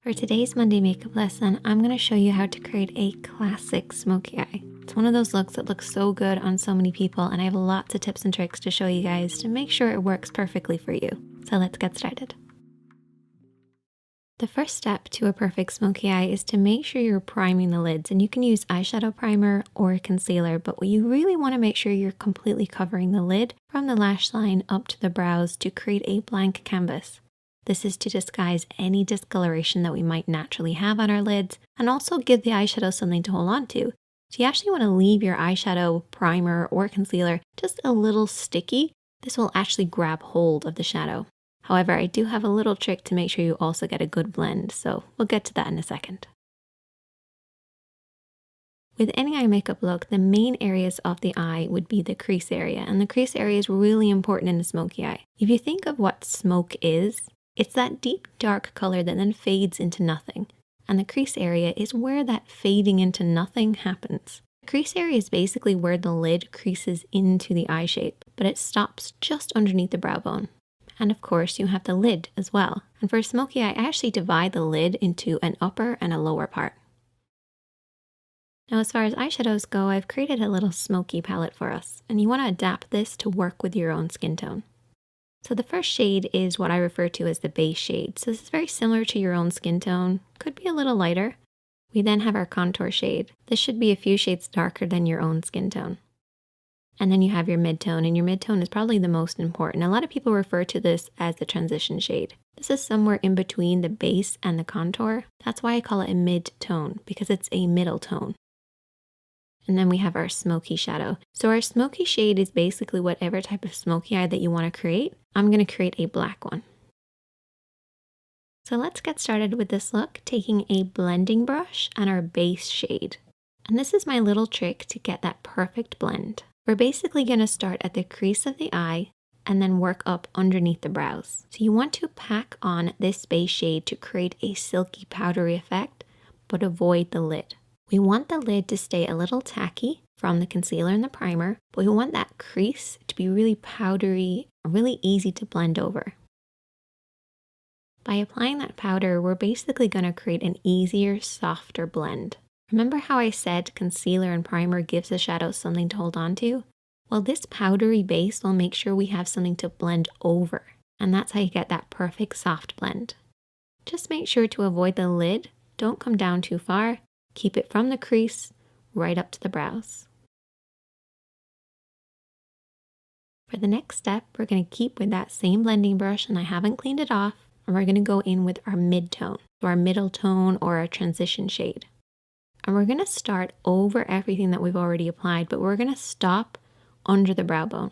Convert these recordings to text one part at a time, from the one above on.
For today's Monday makeup lesson, I'm going to show you how to create a classic smoky eye. It's one of those looks that looks so good on so many people, and I have lots of tips and tricks to show you guys to make sure it works perfectly for you. So let's get started. The first step to a perfect smoky eye is to make sure you're priming the lids, and you can use eyeshadow primer or concealer, but what you really want to make sure you're completely covering the lid from the lash line up to the brows to create a blank canvas. This is to disguise any discoloration that we might naturally have on our lids and also give the eyeshadow something to hold on to. So you actually want to leave your eyeshadow primer or concealer just a little sticky. This will actually grab hold of the shadow. However, I do have a little trick to make sure you also get a good blend, so we'll get to that in a second. With any eye makeup look, the main areas of the eye would be the crease area, and the crease area is really important in a smoky eye. If you think of what smoke is, it's that deep dark color that then fades into nothing, and the crease area is where that fading into nothing happens. The crease area is basically where the lid creases into the eye shape, but it stops just underneath the brow bone. And of course you have the lid as well, and for a smoky eye I actually divide the lid into an upper and a lower part. Now as far as eyeshadows go, I've created a little smoky palette for us, and you want to adapt this to work with your own skin tone. So the first shade is what I refer to as the base shade. So this is very similar to your own skin tone, could be a little lighter. We then have our contour shade. This should be a few shades darker than your own skin tone. And then you have your mid-tone, and your mid-tone is probably the most important. A lot of people refer to this as the transition shade. This is somewhere in between the base and the contour. That's why I call it a mid-tone, because it's a middle tone. And then we have our smoky shadow. So our smoky shade is basically whatever type of smoky eye that you want to create. I'm going to create a black one. So let's get started with this look, taking a blending brush and our base shade. And this is my little trick to get that perfect blend. We're basically going to start at the crease of the eye and then work up underneath the brows. So you want to pack on this base shade to create a silky powdery effect, but avoid the lid. We want the lid to stay a little tacky from the concealer and the primer, but we want that crease to be really powdery, really easy to blend over. By applying that powder, we're basically going to create an easier, softer blend. Remember how I said concealer and primer gives the shadow something to hold on to? Well, this powdery base will make sure we have something to blend over, and that's how you get that perfect soft blend. Just make sure to avoid the lid, don't come down too far. Keep it from the crease right up to the brows. For the next step, we're going to keep with that same blending brush, and I haven't cleaned it off, and we're going to go in with our mid-tone, so our middle tone or our transition shade. And we're going to start over everything that we've already applied, but we're going to stop under the brow bone.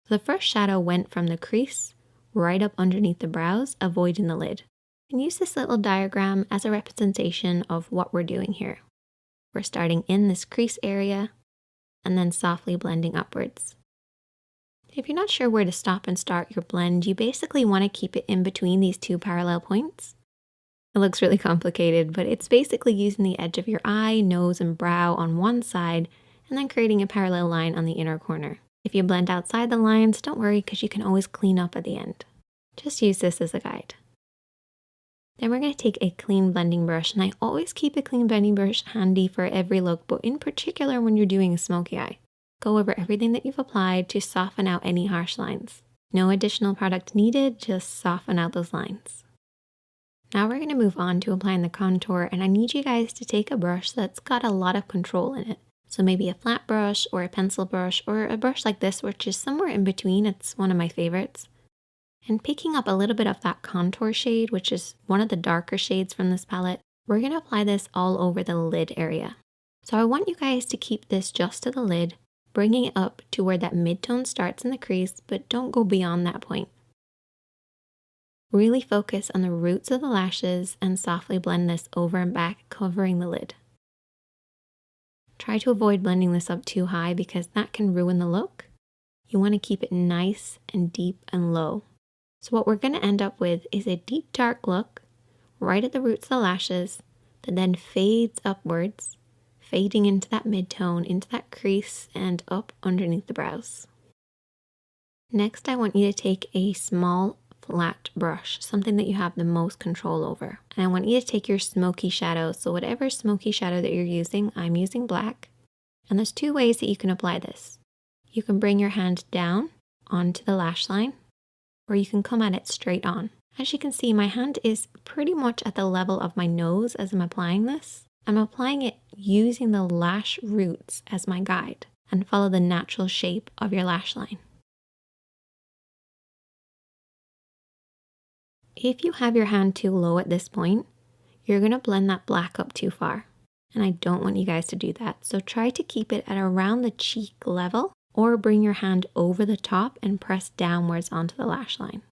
So the first shadow went from the crease right up underneath the brows, avoiding the lid. And use this little diagram as a representation of what we're doing here. We're starting in this crease area and then softly blending upwards. If you're not sure where to stop and start your blend, you basically want to keep it in between these two parallel points. It looks really complicated, but it's basically using the edge of your eye, nose, and brow on one side and then creating a parallel line on the inner corner. If you blend outside the lines, don't worry because you can always clean up at the end. Just use this as a guide. Then we're going to take a clean blending brush, and I always keep a clean blending brush handy for every look, but in particular when you're doing a smoky eye. Go over everything that you've applied to soften out any harsh lines. No additional product needed, just soften out those lines. Now we're going to move on to applying the contour, and I need you guys to take a brush that's got a lot of control in it. So maybe a flat brush or a pencil brush or a brush like this, which is somewhere in between. It's one of my favorites. And picking up a little bit of that contour shade, which is one of the darker shades from this palette, we're going to apply this all over the lid area. So I want you guys to keep this just to the lid, bringing it up to where that mid-tone starts in the crease, but don't go beyond that point. Really focus on the roots of the lashes and softly blend this over and back, covering the lid. Try to avoid blending this up too high because that can ruin the look. You want to keep it nice and deep and low. So what we're going to end up with is a deep dark look right at the roots of the lashes that then fades upwards, fading into that mid-tone, into that crease, and up underneath the brows. Next, I want you to take a small flat brush, something that you have the most control over. And I want you to take your smoky shadow. So whatever smoky shadow that you're using, I'm using black. And there's two ways that you can apply this. You can bring your hand down onto the lash line, or you can come at it straight on. As you can see, my hand is pretty much at the level of my nose as I'm applying this. I'm applying it using the lash roots as my guide, and follow the natural shape of your lash line. If you have your hand too low at this point, you're going to blend that black up too far. And I don't want you guys to do that. So try to keep it at around the cheek level, or bring your hand over the top and press downwards onto the lash line.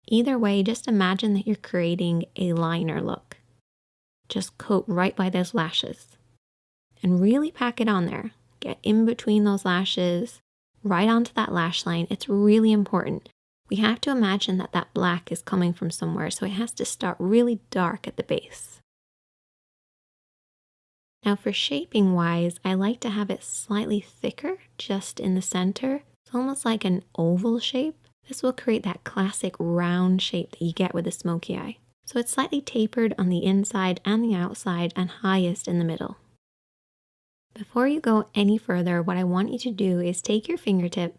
Either way, just imagine that you're creating a liner look. Just coat right by those lashes and really pack it on there. Get in between those lashes, right onto that lash line. It's really important. We have to imagine that that black is coming from somewhere, so it has to start really dark at the base. Now for shaping wise, I like to have it slightly thicker just in the center. It's almost like an oval shape. This will create that classic round shape that you get with a smoky eye. So it's slightly tapered on the inside and the outside, and highest in the middle. Before you go any further, what I want you to do is take your fingertip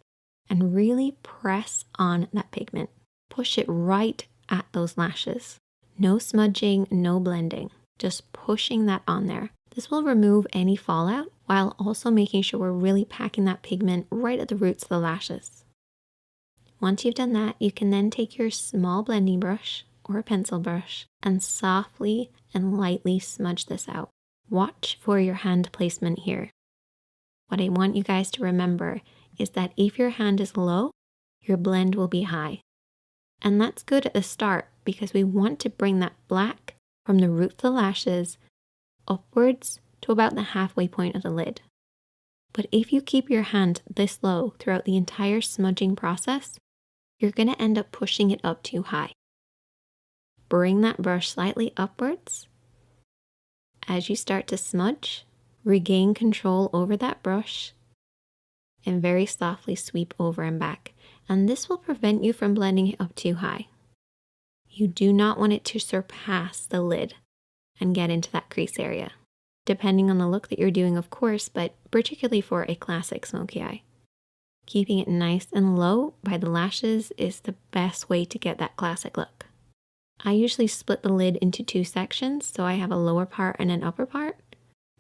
and really press on that pigment. Push it right at those lashes. No smudging, no blending, just pushing that on there. This will remove any fallout while also making sure we're really packing that pigment right at the roots of the lashes. Once you've done that, you can then take your small blending brush or a pencil brush and softly and lightly smudge this out. Watch for your hand placement here. What I want you guys to remember is that if your hand is low, your blend will be high. And that's good at the start because we want to bring that black from the root of the lashes upwards to about the halfway point of the lid. But if you keep your hand this low throughout the entire smudging process, you're going to end up pushing it up too high. Bring that brush slightly upwards. As you start to smudge, regain control over that brush and very softly sweep over and back. And this will prevent you from blending it up too high. You do not want it to surpass the lid and get into that crease area, depending on the look that you're doing, of course, but particularly for a classic smoky eye. Keeping it nice and low by the lashes is the best way to get that classic look. I usually split the lid into two sections, so I have a lower part and an upper part.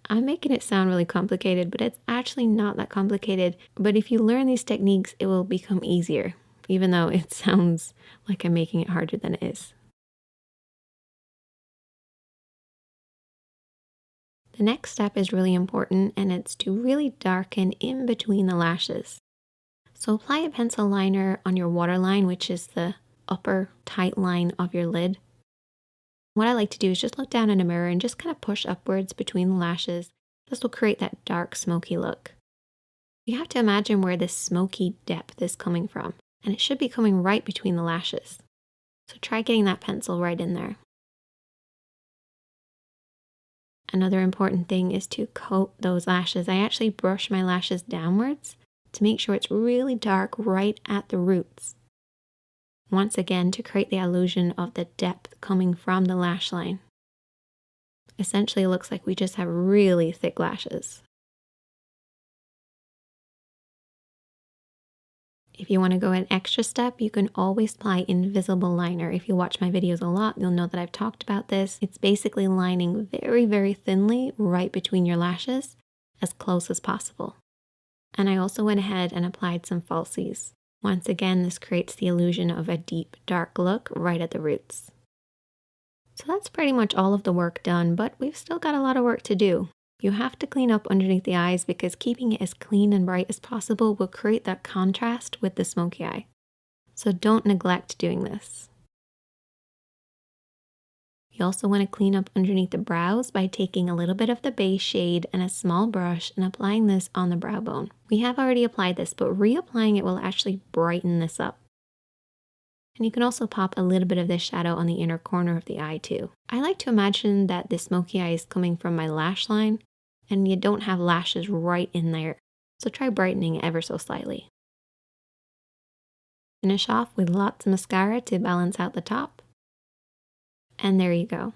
I'm making it sound really complicated, but it's actually not that complicated. But if you learn these techniques, it will become easier, even though it sounds like I'm making it harder than it is. The next step is really important, and it's to really darken in between the lashes. So apply a pencil liner on your waterline, which is the upper tight line of your lid. What I like to do is just look down in a mirror and just kind of push upwards between the lashes. This will create that dark smoky look. You have to imagine where this smoky depth is coming from, and it should be coming right between the lashes. So try getting that pencil right in there. Another important thing is to coat those lashes. I actually brush my lashes downwards to make sure it's really dark right at the roots. Once again, to create the illusion of the depth coming from the lash line. Essentially, it looks like we just have really thick lashes. If you want to go an extra step, you can always apply invisible liner. If you watch my videos a lot, you'll know that I've talked about this. It's basically lining very, very thinly right between your lashes, as close as possible. And I also went ahead and applied some falsies. Once again, this creates the illusion of a deep, dark look right at the roots. So that's pretty much all of the work done, but we've still got a lot of work to do. You have to clean up underneath the eyes because keeping it as clean and bright as possible will create that contrast with the smoky eye. So don't neglect doing this. You also want to clean up underneath the brows by taking a little bit of the base shade and a small brush and applying this on the brow bone. We have already applied this, but reapplying it will actually brighten this up. And you can also pop a little bit of this shadow on the inner corner of the eye too. I like to imagine that the smoky eye is coming from my lash line and you don't have lashes right in there. So try brightening it ever so slightly. finish off with lots of mascara to balance out the top. And there you go.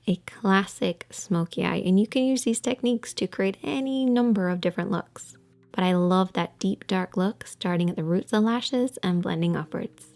A classic smoky eye, and you can use these techniques to create any number of different looks. But I love that deep dark look starting at the roots of the lashes and blending upwards.